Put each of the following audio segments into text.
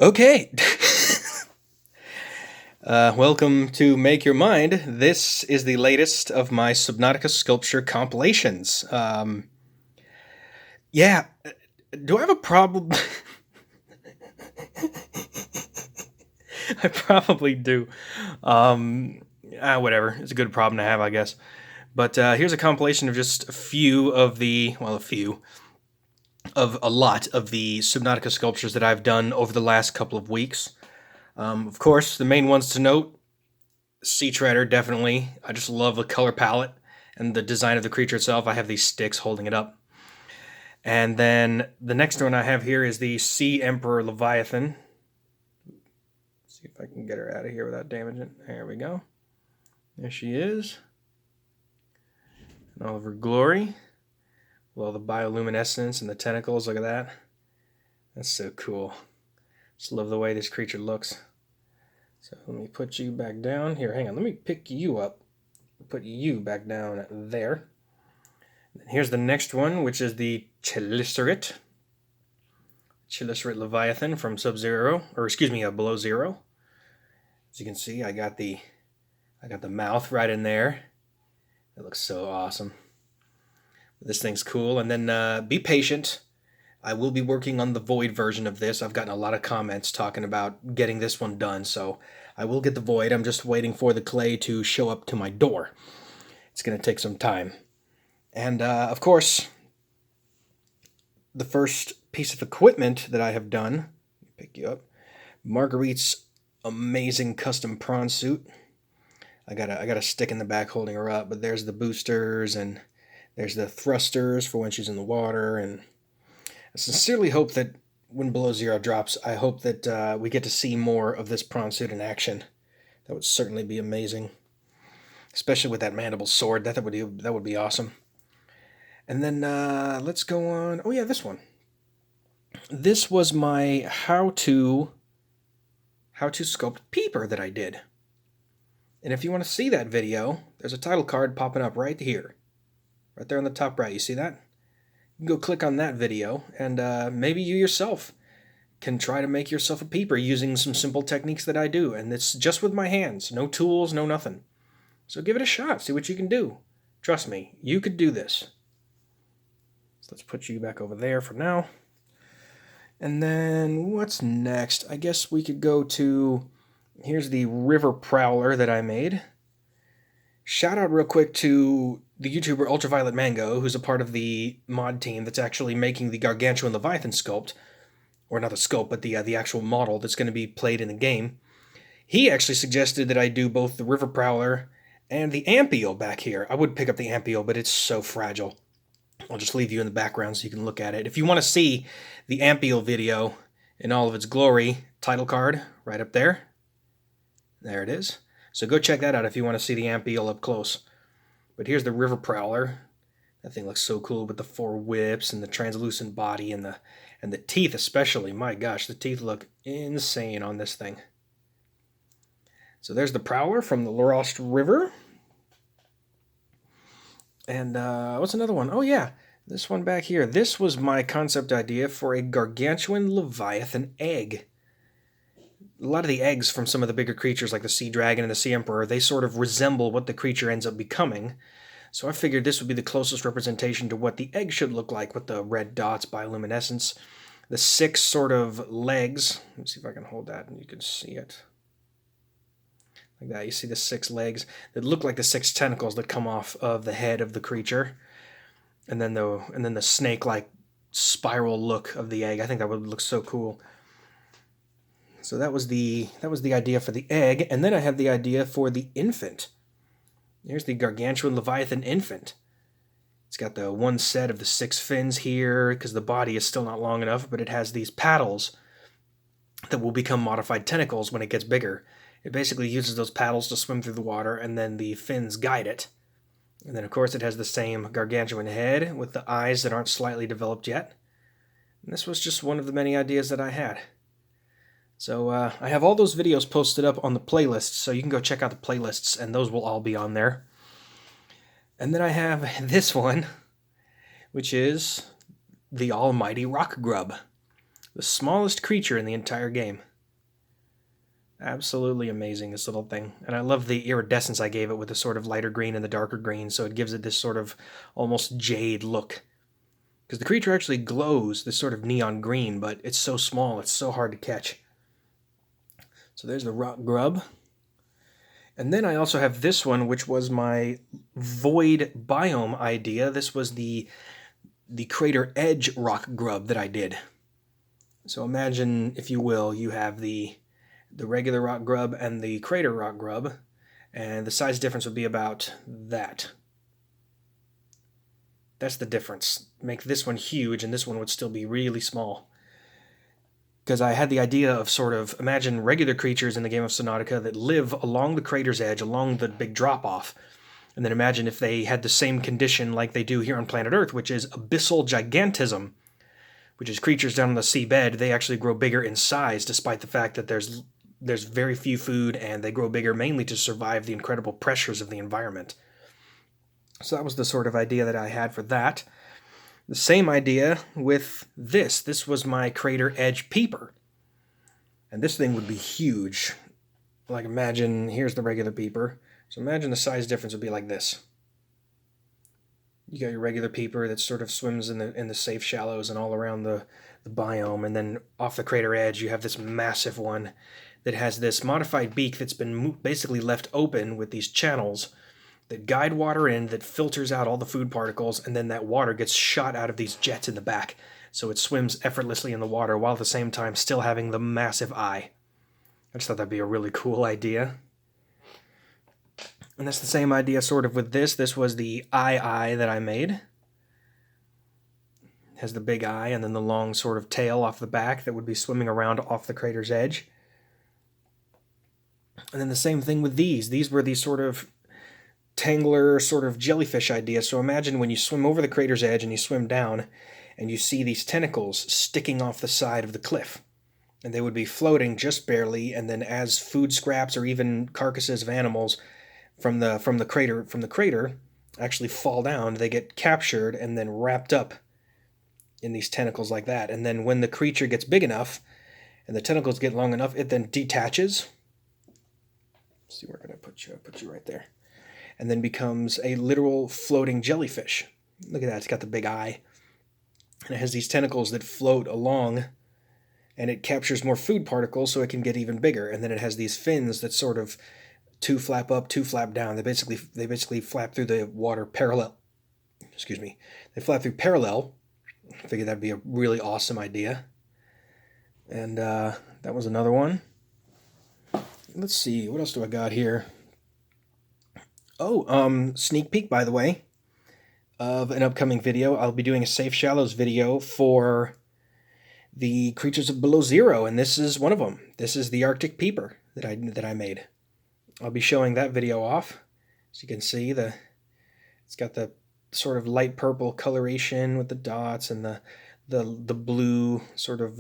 Okay. Welcome to Make Your Mind. This is the latest of my Subnautica sculpture compilations. Yeah, do I have a problem? I probably do. Whatever. It's a good problem to have, I guess. But here's a compilation of just a few of the, well, a lot of the Subnautica sculptures that I've done over the last couple of weeks. Of course, the main ones to note, Sea Treader, definitely. I just love the color palette and the design of the creature itself. I have these sticks holding it up. And then the next one I have here is the Sea Emperor Leviathan. Let's see if I can get her out of here without damaging it. There we go. There she is. In all of her glory. With all the bioluminescence and the tentacles. Look at that. That's so cool. Just love the way this creature looks. So let me put you back down. Here, hang on. Let me pick you up. Put you back down there. And here's the next one, which is the Chelicerate. Chelicerate Leviathan from Sub-Zero, or excuse me, Below Zero. As you can see, I got the mouth right in there. It looks so awesome. This thing's cool. And then be patient. I will be working on the Void version of this. I've gotten a lot of comments talking about getting this one done, so I will get the Void. I'm just waiting for the clay to show up to my door. It's going to take some time. And, of course, the first piece of equipment that I have done, pick you up, Marguerite's amazing custom prawn suit. I got a stick in the back holding her up, but there's the boosters, and there's the thrusters for when she's in the water, and I sincerely hope that when Below Zero drops, I hope that we get to see more of this prawn suit in action. That would certainly be amazing. Especially with that mandible sword. That would be awesome. And then let's go on. Oh yeah, this one. This was my how to sculpt Peeper that I did. And if you want to see that video, there's a title card popping up right here. Right there on the top right. You see that? You can go click on that video, and maybe you yourself can try to make yourself a Peeper using some simple techniques that I do. And it's just with my hands. No tools, no nothing. So give it a shot. See what you can do. Trust me, you could do this. So let's put you back over there for now. And then what's next? I guess we could go to... Here's the River Prowler that I made. Shout out real quick to the YouTuber Ultraviolet Mango, who's a part of the mod team that's actually making the Gargantuan Leviathan sculpt. Or not the sculpt, but the actual model that's going to be played in the game. He actually suggested that I do both the River Prowler and the Ampiel back here. I would pick up the Ampiel, but it's so fragile. I'll just leave you in the background so you can look at it. If you want to see the Ampiel video in all of its glory, title card right up there. There it is. So go check that out if you want to see the Ampiel up close. But here's the River Prowler. That thing looks so cool with the 4 whips and the translucent body and the teeth especially. My gosh, the teeth look insane on this thing. So there's the Prowler from the Lost River. And what's another one? Oh yeah, this one back here. This was my concept idea for a Gargantuan Leviathan Egg. A lot of the eggs from some of the bigger creatures like the Sea Dragon and the Sea Emperor, they sort of resemble what the creature ends up becoming. So I figured this would be the closest representation to what the egg should look like with the red dots, bioluminescence. The 6 sort of legs. Let me see if I can hold that and you can see it. Like that, you see the 6 legs that look like the 6 tentacles that come off of the head of the creature. And then the snake-like spiral look of the egg. I think that would look so cool. So that was the idea for the egg, and then I had the idea for the infant. Here's the Gargantuan Leviathan infant. It's got the one set of the 6 fins here, because the body is still not long enough, but it has these paddles that will become modified tentacles when it gets bigger. It basically uses those paddles to swim through the water, and then the fins guide it. And then, of course, it has the same gargantuan head with the eyes that aren't slightly developed yet. And this was just one of the many ideas that I had. So I have all those videos posted up on the playlists, so you can go check out the playlists, and those will all be on there. And then I have this one, which is the almighty rock grub, the smallest creature in the entire game. Absolutely amazing, this little thing. And I love the iridescence I gave it with the sort of lighter green and the darker green, so it gives it this sort of almost jade look. Because the creature actually glows this sort of neon green, but it's so small, it's so hard to catch. So there's the rock grub. And then I also have this one, which was my void biome idea. This was the crater edge rock grub that I did. So imagine, if you will, you have the regular rock grub and the crater rock grub, and the size difference would be about that. That's the difference. Make this one huge, and this one would still be really small. Because I had the idea of sort of, imagine regular creatures in the game of Subnautica that live along the crater's edge, along the big drop-off. And then imagine if they had the same condition like they do here on planet Earth, which is Abyssal Gigantism, which is creatures down on the seabed. They actually grow bigger in size, despite the fact that there's very few food, and they grow bigger mainly to survive the incredible pressures of the environment. So that was the sort of idea that I had for that. The same idea with this. This was my crater edge Peeper. And this thing would be huge. Like, imagine, here's the regular Peeper. So imagine the size difference would be like this. You got your regular Peeper that sort of swims in the safe shallows and all around the biome, and then off the crater edge you have this massive one that has this modified beak that's been basically left open with these channels that guide water in, that filters out all the food particles, and then that water gets shot out of these jets in the back, so it swims effortlessly in the water while at the same time still having the massive eye. I just thought that'd be a really cool idea. And that's the same idea sort of with this. This was the eye that I made. It has the big eye and then the long sort of tail off the back that would be swimming around off the crater's edge. And then the same thing with these. These were these sort of tangler sort of jellyfish idea. So imagine when you swim over the crater's edge and you swim down and you see these tentacles sticking off the side of the cliff. And they would be floating just barely, and then as food scraps or even carcasses of animals from the crater actually fall down, they get captured and then wrapped up in these tentacles like that. And then when the creature gets big enough and the tentacles get long enough, it then detaches. Let's see, where can I put you? I put you right there. And then becomes a literal floating jellyfish. Look at that, it's got the big eye. And it has these tentacles that float along, and it captures more food particles so it can get even bigger. And then it has these fins that sort of two flap up, two flap down. They basically flap through the water parallel. Excuse me. They flap through parallel. I figured that'd be a really awesome idea. And that was another one. Let's see, what else do I got here? Oh, sneak peek, by the way, of an upcoming video. I'll be doing a Safe Shallows video for the creatures of below zero, and this is one of them. This is the Arctic Peeper that I made. I'll be showing that video off. As you can see, it's got the sort of light purple coloration with the dots and the blue sort of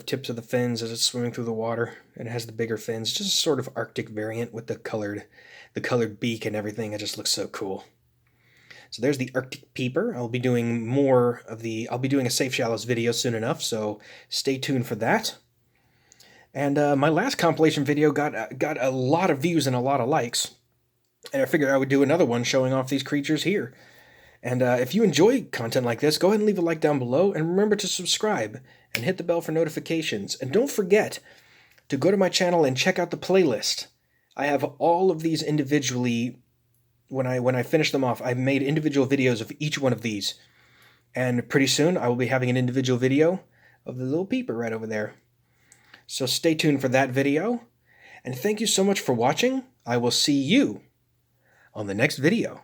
tips of the fins as it's swimming through the water, and it has the bigger fins. Just a sort of Arctic variant with the colored beak and everything. It just looks so cool. So there's the Arctic Peeper. I'll be doing a Safe Shallows video soon enough, so stay tuned for that. And my last compilation video got a lot of views and a lot of likes, and I figured I would do another one showing off these creatures here. And if you enjoy content like this, go ahead and leave a like down below, and remember to subscribe and hit the bell for notifications. And don't forget to go to my channel and check out the playlist. I have all of these individually. When I finish them off, I've made individual videos of each one of these. And pretty soon I will be having an individual video of the little Peeper right over there. So stay tuned for that video. And thank you so much for watching. I will see you on the next video.